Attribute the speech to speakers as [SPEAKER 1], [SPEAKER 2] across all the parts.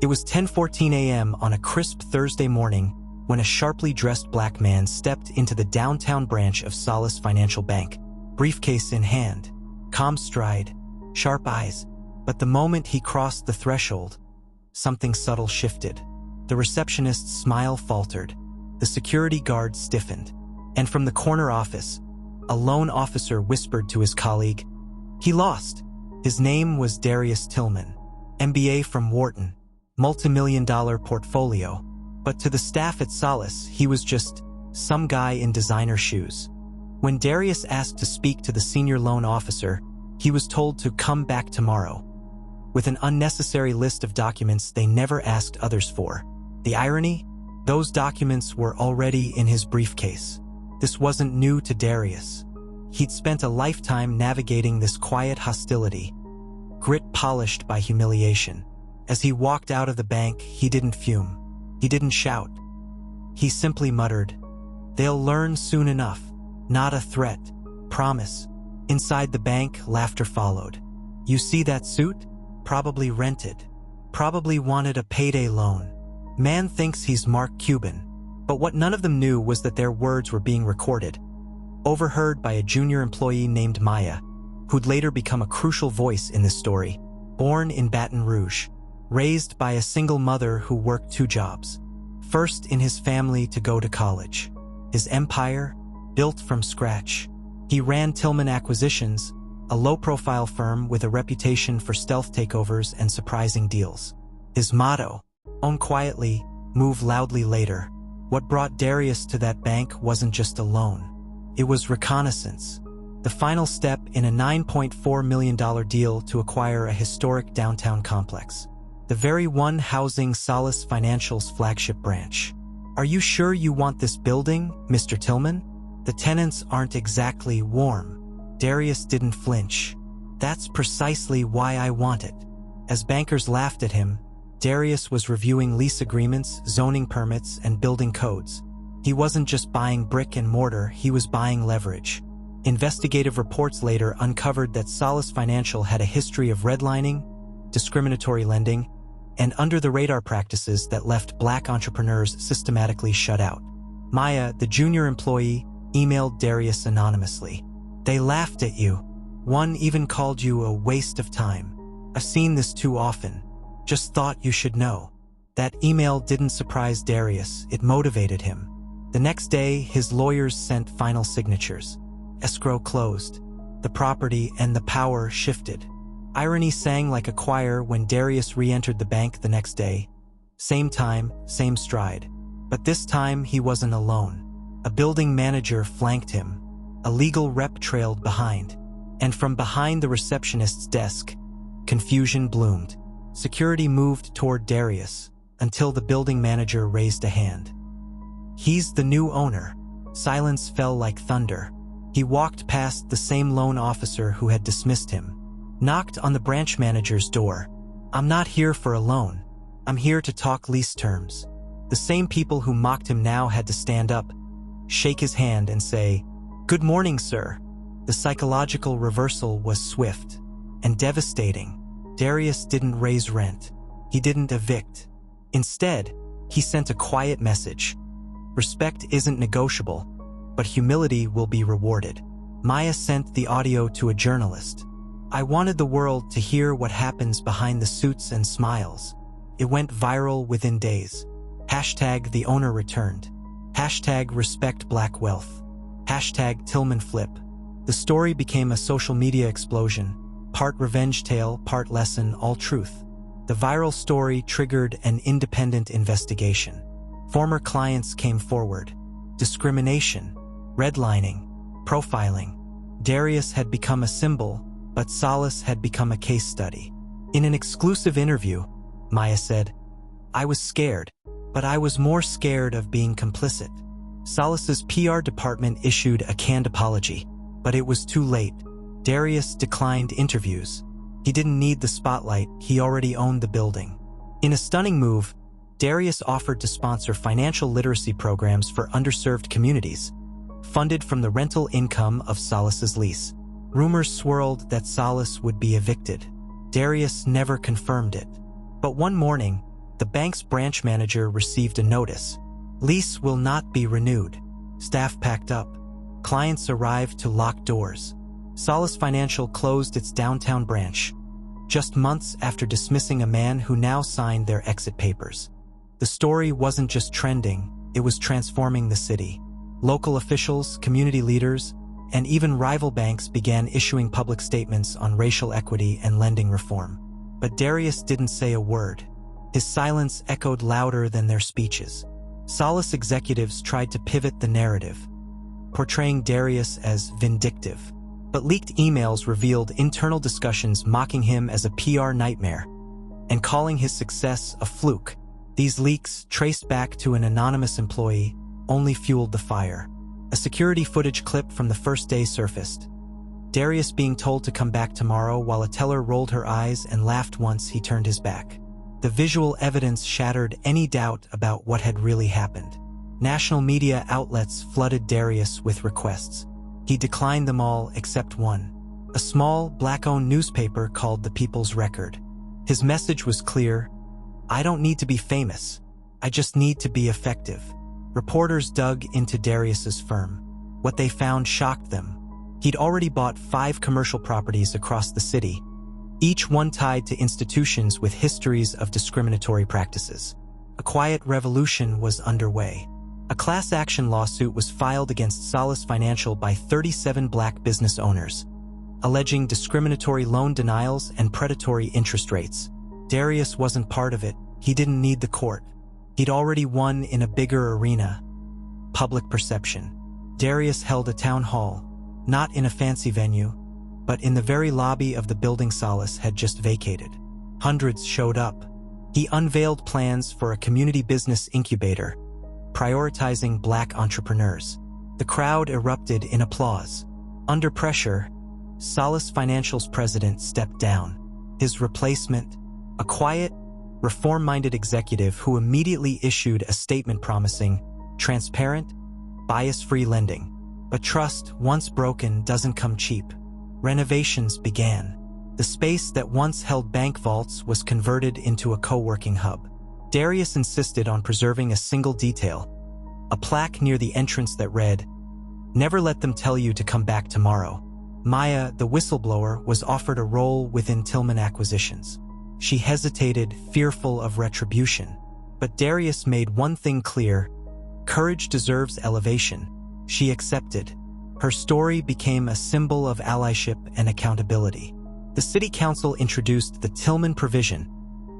[SPEAKER 1] It was 10:14 a.m. on a crisp Thursday morning when a sharply dressed black man stepped into the downtown branch of Solace Financial Bank, briefcase in hand, calm stride, sharp eyes. But the moment he crossed the threshold, something subtle shifted. The receptionist's smile faltered, the security guard stiffened, and from the corner office, a loan officer whispered to his colleague, "He lost." His name was Darius Tillman, MBA from Wharton, multi-million-dollar portfolio, but to the staff at Solace, he was just some guy in designer shoes. When Darius asked to speak to the senior loan officer, he was told to come back tomorrow, with an unnecessary list of documents they never asked others for. The irony? Those documents were already in his briefcase. This wasn't new to Darius. He'd spent a lifetime navigating this quiet hostility, grit polished by humiliation. As he walked out of the bank, he didn't fume. He didn't shout. He simply muttered, "They'll learn soon enough." Not a threat. Promise. Inside the bank, laughter followed. "You see that suit? Probably rented. Probably wanted a payday loan. Man thinks he's Mark Cuban." But what none of them knew was that their words were being recorded, overheard by a junior employee named Maya, who'd later become a crucial voice in this story. Born in Baton Rouge, raised by a single mother who worked 2 jobs, first in his family to go to college. His empire, built from scratch. He ran Tillman Acquisitions, a low-profile firm with a reputation for stealth takeovers and surprising deals. His motto, "Own quietly, move loudly later." What brought Darius to that bank wasn't just a loan. It was reconnaissance, the final step in a $9.4 million deal to acquire a historic downtown complex, the very one housing Solace Financial's flagship branch. "Are you sure you want this building, Mr. Tillman? The tenants aren't exactly warm." Darius didn't flinch. "That's precisely why I want it." As bankers laughed at him, Darius was reviewing lease agreements, zoning permits, and building codes. He wasn't just buying brick and mortar, he was buying leverage. Investigative reports later uncovered that Solace Financial had a history of redlining, discriminatory lending, and under-the-radar practices that left black entrepreneurs systematically shut out. Maya, the junior employee, emailed Darius anonymously. "They laughed at you. One even called you a waste of time. I've seen this too often. Just thought you should know." That email didn't surprise Darius, it motivated him. The next day, his lawyers sent final signatures. Escrow closed. The property and the power shifted. Irony sang like a choir when Darius re-entered the bank the next day. Same time, same stride. But this time, he wasn't alone. A building manager flanked him. A legal rep trailed behind. And from behind the receptionist's desk, confusion bloomed. Security moved toward Darius until the building manager raised a hand. "He's the new owner." Silence fell like thunder. He walked past the same loan officer who had dismissed him, knocked on the branch manager's door. "I'm not here for a loan. I'm here to talk lease terms." The same people who mocked him now had to stand up, shake his hand, and say, "Good morning, sir." The psychological reversal was swift and devastating. Darius didn't raise rent. He didn't evict. Instead, he sent a quiet message. Respect isn't negotiable, but humility will be rewarded. Maya sent the audio to a journalist. "I wanted the world to hear what happens behind the suits and smiles." It went viral within days. Hashtag the owner returned. Hashtag respect black wealth. Hashtag Tillman flip. The story became a social media explosion. Part revenge tale, part lesson, all truth. The viral story triggered an independent investigation. Former clients came forward. Discrimination, redlining, profiling. Darius had become a symbol, but Solace had become a case study. In an exclusive interview, Maya said, "I was scared, but I was more scared of being complicit." Solace's PR department issued a canned apology, but it was too late. Darius declined interviews. He didn't need the spotlight, he already owned the building. In a stunning move, Darius offered to sponsor financial literacy programs for underserved communities, funded from the rental income of Solace's lease. Rumors swirled that Solace would be evicted. Darius never confirmed it. But one morning, the bank's branch manager received a notice. Lease will not be renewed. Staff packed up. Clients arrived to lock doors. Solace Financial closed its downtown branch, just months after dismissing a man who now signed their exit papers. The story wasn't just trending, it was transforming the city. Local officials, community leaders, and even rival banks began issuing public statements on racial equity and lending reform. But Darius didn't say a word. His silence echoed louder than their speeches. Solace executives tried to pivot the narrative, portraying Darius as vindictive. But leaked emails revealed internal discussions mocking him as a PR nightmare and calling his success a fluke. These leaks, traced back to an anonymous employee, only fueled the fire. A security footage clip from the first day surfaced. Darius being told to come back tomorrow while a teller rolled her eyes and laughed once he turned his back. The visual evidence shattered any doubt about what had really happened. National media outlets flooded Darius with requests. He declined them all except one, a small, black-owned newspaper called The People's Record. His message was clear: I don't need to be famous. I just need to be effective. Reporters dug into Darius's firm. What they found shocked them. He'd already bought 5 commercial properties across the city, each one tied to institutions with histories of discriminatory practices. A quiet revolution was underway. A class action lawsuit was filed against Solace Financial by 37 black business owners, alleging discriminatory loan denials and predatory interest rates. Darius wasn't part of it. He didn't need the court. He'd already won in a bigger arena: public perception. Darius held a town hall, not in a fancy venue, but in the very lobby of the building Solace had just vacated. Hundreds showed up. He unveiled plans for a community business incubator, prioritizing black entrepreneurs. The crowd erupted in applause. Under pressure, Solace Financial's president stepped down. His replacement, a quiet, reform-minded executive who immediately issued a statement promising transparent, bias-free lending. But trust, once broken, doesn't come cheap. Renovations began. The space that once held bank vaults was converted into a co-working hub. Darius insisted on preserving a single detail: a plaque near the entrance that read, "Never let them tell you to come back tomorrow." Maya, the whistleblower, was offered a role within Tillman Acquisitions. She hesitated, fearful of retribution. But Darius made one thing clear: courage deserves elevation. She accepted. Her story became a symbol of allyship and accountability. The city council introduced the Tillman Provision,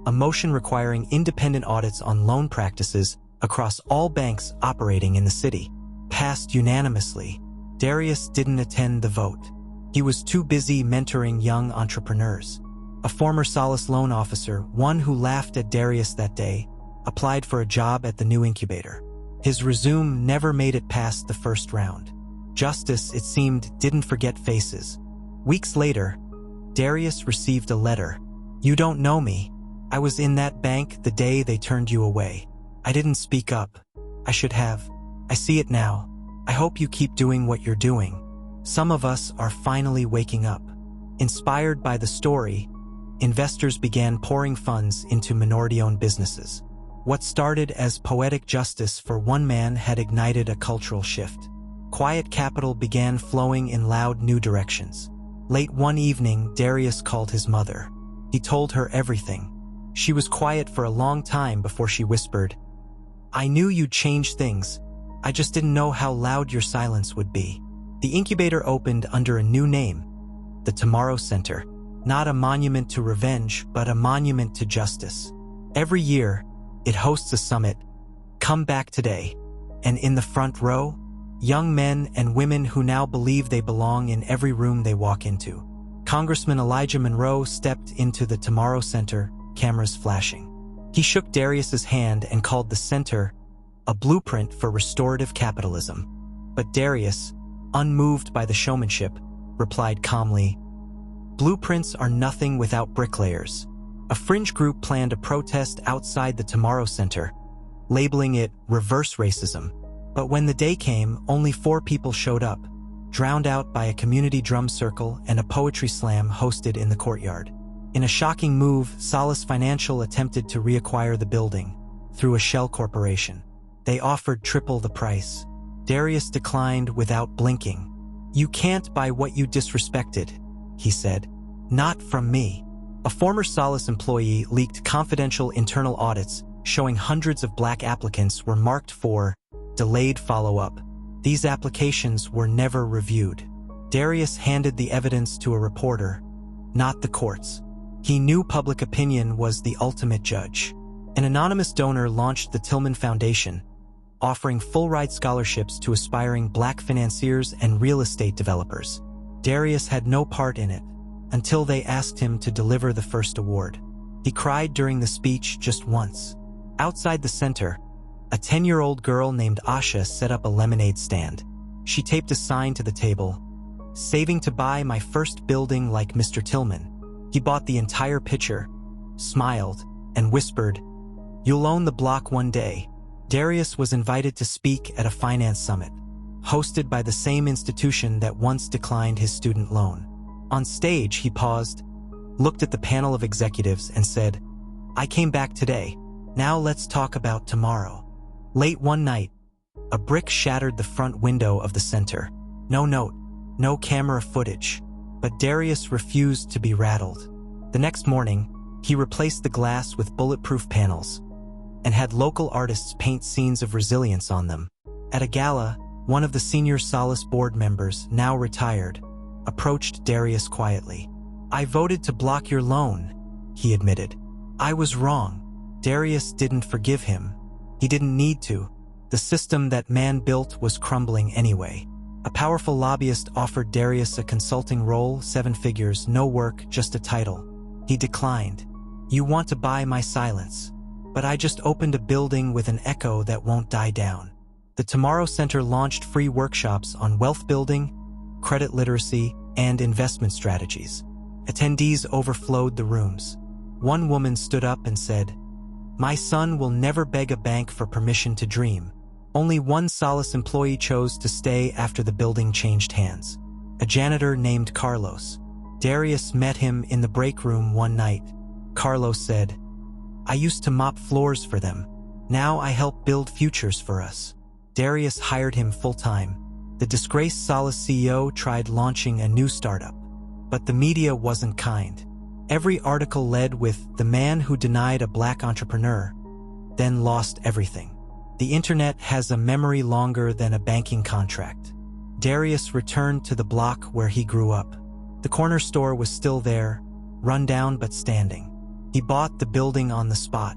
[SPEAKER 1] a motion requiring independent audits on loan practices across all banks operating in the city. Passed unanimously. Darius didn't attend the vote. He was too busy mentoring young entrepreneurs. A former Solace loan officer, one who laughed at Darius that day, applied for a job at the new incubator. His resume never made it past the first round. Justice, it seemed, didn't forget faces. Weeks later, Darius received a letter. "You don't know me. I was in that bank the day they turned you away. I didn't speak up. I should have. I see it now. I hope you keep doing what you're doing." Some of us are finally waking up. Inspired by the story, investors began pouring funds into minority-owned businesses. What started as poetic justice for one man had ignited a cultural shift. Quiet capital began flowing in loud new directions. Late one evening, Darius called his mother. He told her everything. She was quiet for a long time before she whispered, "I knew you'd change things. I just didn't know how loud your silence would be." The incubator opened under a new name, the Tomorrow Center. Not a monument to revenge, but a monument to justice. Every year, it hosts a summit, Come Back Today. And in the front row, young men and women who now believe they belong in every room they walk into. Congressman Elijah Monroe stepped into the Tomorrow Center, cameras flashing. He shook Darius's hand and called the center a blueprint for restorative capitalism. But Darius, unmoved by the showmanship, replied calmly, "Blueprints are nothing without bricklayers." A fringe group planned a protest outside the Tomorrow Center, labeling it reverse racism. But when the day came, only 4 people showed up, drowned out by a community drum circle and a poetry slam hosted in the courtyard. In a shocking move, Solace Financial attempted to reacquire the building through a shell corporation. They offered triple the price. Darius declined without blinking. "You can't buy what you disrespected," he said. "Not from me." A former Solace employee leaked confidential internal audits showing hundreds of black applicants were marked for delayed follow-up. These applications were never reviewed. Darius handed the evidence to a reporter, not the courts. He knew public opinion was the ultimate judge. An anonymous donor launched the Tillman Foundation, offering full-ride scholarships to aspiring black financiers and real estate developers. Darius had no part in it until they asked him to deliver the first award. He cried during the speech just once. Outside the center, a 10-year-old girl named Asha set up a lemonade stand. She taped a sign to the table, "Saving to buy my first building like Mr. Tillman." He bought the entire picture, smiled, and whispered, "You'll own the block one day." Darius was invited to speak at a finance summit, hosted by the same institution that once declined his student loan. On stage, he paused, looked at the panel of executives, and said, "I came back today. Now let's talk about tomorrow." Late one night, a brick shattered the front window of the center. No note, no camera footage, but Darius refused to be rattled. The next morning, he replaced the glass with bulletproof panels and had local artists paint scenes of resilience on them. At a gala, one of the senior Solace board members, now retired, approached Darius quietly. "I voted to block your loan," he admitted. "I was wrong." Darius didn't forgive him. He didn't need to. The system that man built was crumbling anyway. A powerful lobbyist offered Darius a consulting role, 7 figures, no work, just a title. He declined. "You want to buy my silence. But I just opened a building with an echo that won't die down." The Tomorrow Center launched free workshops on wealth building, credit literacy, and investment strategies. Attendees overflowed the rooms. One woman stood up and said, "My son will never beg a bank for permission to dream." Only one Solace employee chose to stay after the building changed hands. A janitor named Carlos. Darius met him in the break room one night. Carlos said, "I used to mop floors for them. Now I help build futures for us." Darius hired him full-time. The disgraced Solace CEO tried launching a new startup, but the media wasn't kind. Every article led with "the man who denied a black entrepreneur, then lost everything." The internet has a memory longer than a banking contract. Darius returned to the block where he grew up. The corner store was still there, run down but standing. He bought the building on the spot.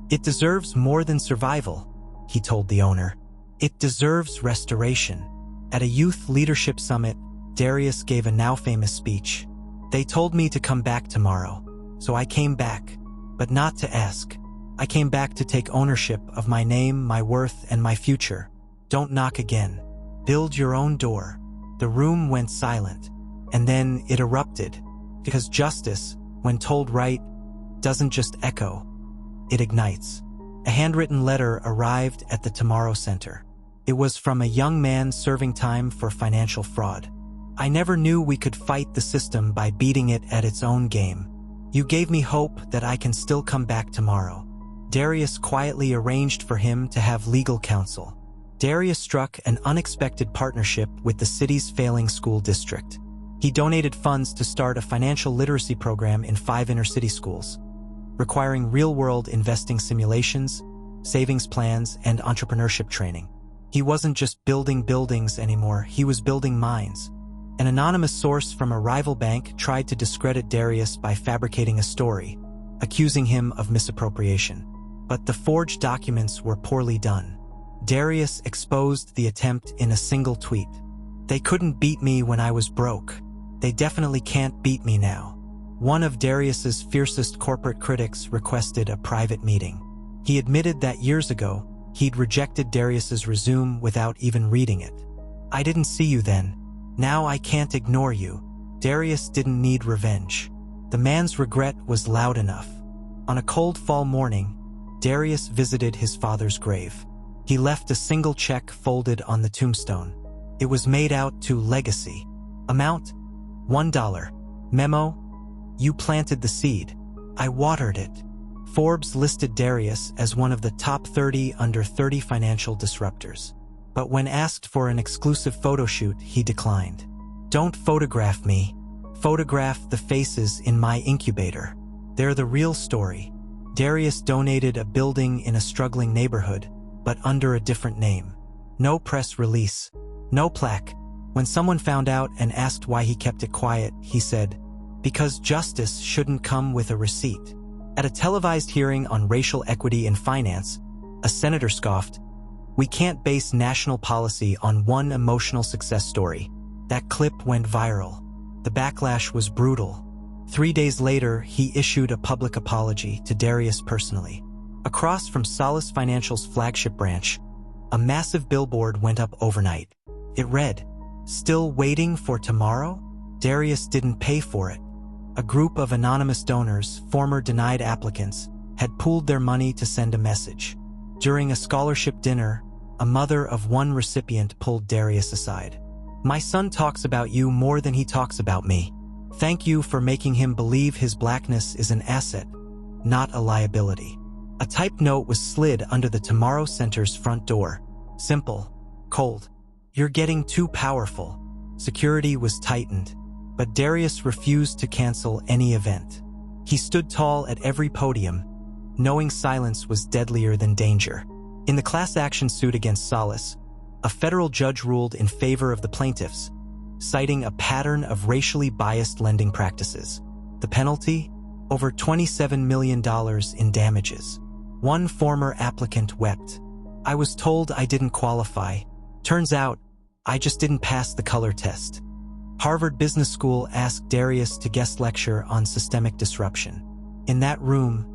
[SPEAKER 1] "It deserves more than survival," he told the owner. "It deserves restoration." At a youth leadership summit, Darius gave a now-famous speech. "They told me to come back tomorrow, so I came back, but not to ask. I came back to take ownership of my name, my worth, and my future. Don't knock again. Build your own door." The room went silent, and then it erupted, because justice, when told right, doesn't just echo, it ignites. A handwritten letter arrived at the Tomorrow Center. It was from a young man serving time for financial fraud. "I never knew we could fight the system by beating it at its own game. You gave me hope that I can still come back tomorrow." Darius quietly arranged for him to have legal counsel. Darius struck an unexpected partnership with the city's failing school district. He donated funds to start a financial literacy program in 5 inner-city schools, requiring real-world investing simulations, savings plans, and entrepreneurship training. He wasn't just building buildings anymore, he was building minds. An anonymous source from a rival bank tried to discredit Darius by fabricating a story, accusing him of misappropriation. But the forged documents were poorly done. Darius exposed the attempt in a single tweet. "They couldn't beat me when I was broke. They definitely can't beat me now." One of Darius's fiercest corporate critics requested a private meeting. He admitted that years ago, he'd rejected Darius's resume without even reading it. "I didn't see you then. Now I can't ignore you." Darius didn't need revenge. The man's regret was loud enough. On a cold fall morning, Darius visited his father's grave. He left a single check folded on the tombstone. It was made out to Legacy. Amount: $1. Memo: You planted the seed. I watered it. Forbes listed Darius as one of the top 30 under 30 financial disruptors. But when asked for an exclusive photo shoot, he declined. Don't photograph me. Photograph the faces in my incubator. They're the real story. Darius donated a building in a struggling neighborhood, but under a different name. No press release. No plaque. When someone found out and asked why he kept it quiet, he said, "Because justice shouldn't come with a receipt." At a televised hearing on racial equity in finance, a senator scoffed, "We can't base national policy on one emotional success story." That clip went viral. The backlash was brutal. 3 days later, he issued a public apology to Darius personally. Across from Solace Financial's flagship branch, a massive billboard went up overnight. It read, "Still waiting for tomorrow?" Darius didn't pay for it. A group of anonymous donors, former denied applicants, had pooled their money to send a message. During a scholarship dinner, a mother of one recipient pulled Darius aside. "My son talks about you more than he talks about me. Thank you for making him believe his blackness is an asset, not a liability." A typed note was slid under the Tomorrow Center's front door. Simple, cold. "You're getting too powerful." Security was tightened, but Darius refused to cancel any event. He stood tall at every podium, knowing silence was deadlier than danger. In the class action suit against Solace, a federal judge ruled in favor of the plaintiffs, citing a pattern of racially biased lending practices. The penalty? Over $27 million in damages. One former applicant wept. "I was told I didn't qualify. Turns out, I just didn't pass the color test." Harvard Business School asked Darius to guest lecture on systemic disruption. In that room,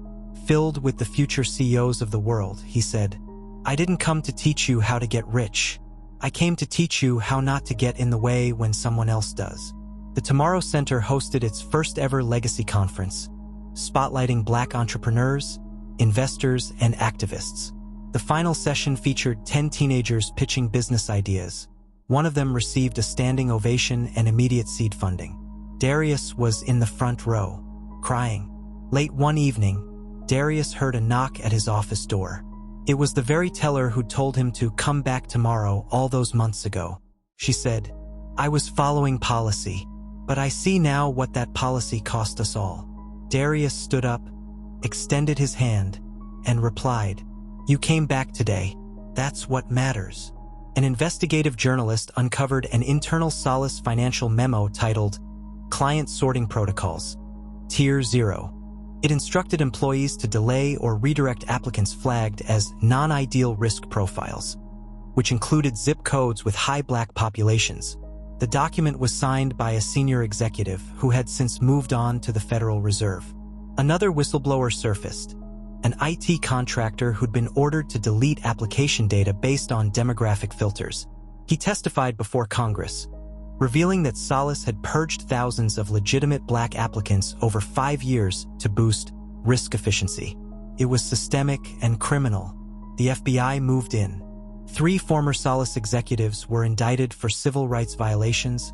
[SPEAKER 1] filled with the future CEOs of the world, he said, "I didn't come to teach you how to get rich. I came to teach you how not to get in the way when someone else does." The Tomorrow Center hosted its first ever legacy conference, spotlighting Black entrepreneurs, investors, and activists. The final session featured 10 teenagers pitching business ideas. One of them received a standing ovation and immediate seed funding. Darius was in the front row, crying. Late one evening, Darius heard a knock at his office door. It was the very teller who'd told him to come back tomorrow all those months ago. She said, "I was following policy, but I see now what that policy cost us all." Darius stood up, extended his hand, and replied, "You came back today. That's what matters." An investigative journalist uncovered an internal Solace Financial memo titled Client Sorting Protocols, Tier 0. It instructed employees to delay or redirect applicants flagged as non-ideal risk profiles, which included zip codes with high Black populations. The document was signed by a senior executive who had since moved on to the Federal Reserve. Another whistleblower surfaced, an IT contractor who'd been ordered to delete application data based on demographic filters. He testified before Congress, revealing that Solace had purged thousands of legitimate Black applicants over 5 years to boost risk efficiency. It was systemic and criminal. The FBI moved in. 3 former Solace executives were indicted for civil rights violations,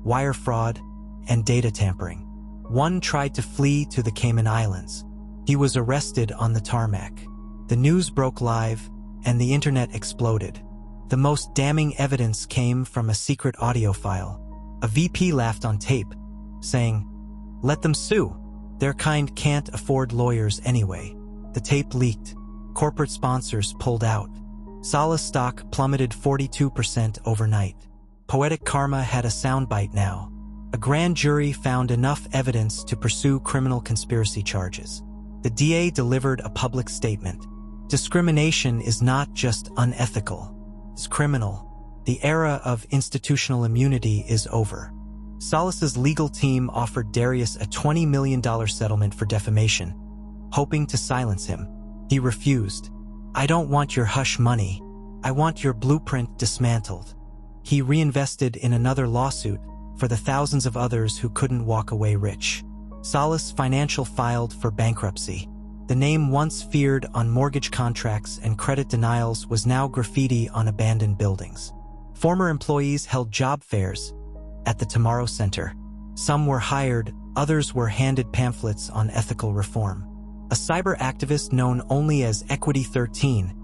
[SPEAKER 1] wire fraud, and data tampering. One tried to flee to the Cayman Islands. He was arrested on the tarmac. The news broke live, and the internet exploded. The most damning evidence came from a secret audio file. A VP laughed on tape, saying, "Let them sue. Their kind can't afford lawyers anyway." The tape leaked. Corporate sponsors pulled out. Solace stock plummeted 42% overnight. Poetic Karma had a soundbite now. A grand jury found enough evidence to pursue criminal conspiracy charges. The DA delivered a public statement. Discrimination is not just unethical. It's criminal. The era of institutional immunity is over. Solace's legal team offered Darius a $20 million settlement for defamation, hoping to silence him. He refused. "I don't want your hush money. I want your blueprint dismantled." He reinvested in another lawsuit for the thousands of others who couldn't walk away rich. Solace Financial filed for bankruptcy. The name once feared on mortgage contracts and credit denials was now graffiti on abandoned buildings. Former employees held job fairs at the Tomorrow Center. Some were hired, Others were handed pamphlets on ethical reform. A cyber activist known only as Equity 13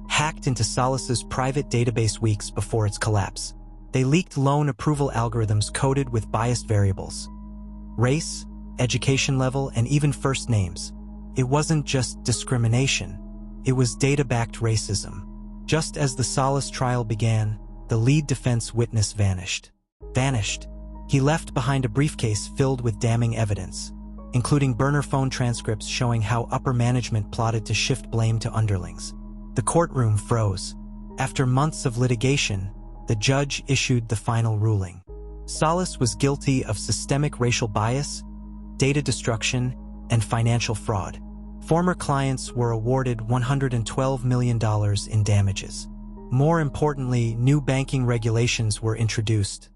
[SPEAKER 1] hacked into Solis's private database weeks before its collapse. They leaked loan approval algorithms coded with biased variables. Race, education level, and even first names. It wasn't just discrimination. It was data-backed racism. Just as the Solis trial began, the lead defense witness vanished. He left behind a briefcase filled with damning evidence, including burner phone transcripts showing how upper management plotted to shift blame to underlings. The courtroom froze. After months of litigation, the judge issued the final ruling. Solis was guilty of systemic racial bias, data destruction, and financial fraud. Former clients were awarded $112 million in damages. More importantly, new banking regulations were introduced.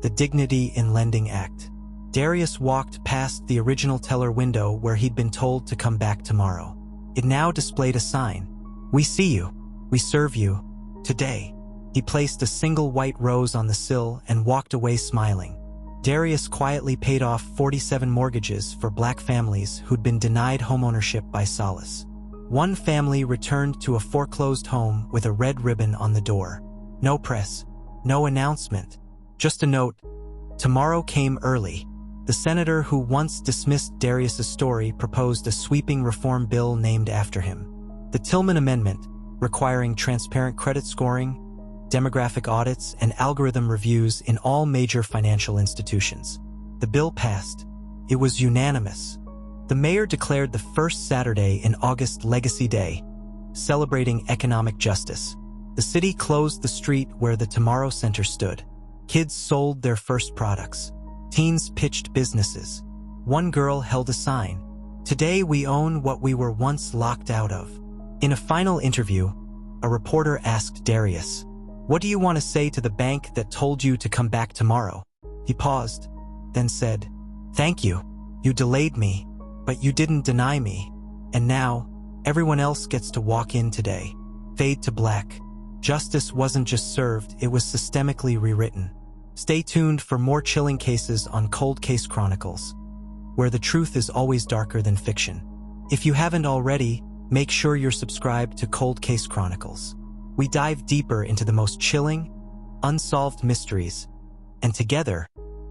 [SPEAKER 1] The Dignity in Lending Act. Darius walked past the original teller window where he'd been told to come back tomorrow. It now displayed a sign. "We see you. We serve you. Today." He placed a single white rose on the sill and walked away smiling. Darius quietly paid off 47 mortgages for black families who'd been denied homeownership by Solis. One family returned to a foreclosed home with a red ribbon on the door. No press, no announcement, just a note. Tomorrow came early. The senator who once dismissed Darius's story proposed a sweeping reform bill named after him. The Tillman Amendment, requiring transparent credit scoring, demographic audits, and algorithm reviews in all major financial institutions. The bill passed. It was unanimous. The mayor declared the first Saturday in August Legacy Day, celebrating economic justice. The city closed the street where the Tomorrow Center stood. Kids sold their first products. Teens pitched businesses. One girl held a sign. "Today we own what we were once locked out of." In a final interview, a reporter asked Darius, "What do you want to say to the bank that told you to come back tomorrow?" He paused, then said, "Thank you. You delayed me, but you didn't deny me. And now, everyone else gets to walk in today." Fade to black. Justice wasn't just served, it was systemically rewritten. Stay tuned for more chilling cases on Cold Case Chronicles, where the truth is always darker than fiction. If you haven't already, make sure you're subscribed to Cold Case Chronicles. We dive deeper into the most chilling, unsolved mysteries, and together,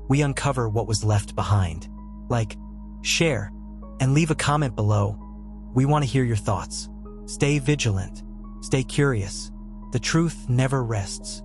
[SPEAKER 1] we uncover what was left behind. Like, share, and leave a comment below. We want to hear your thoughts. Stay vigilant. Stay curious. The truth never rests.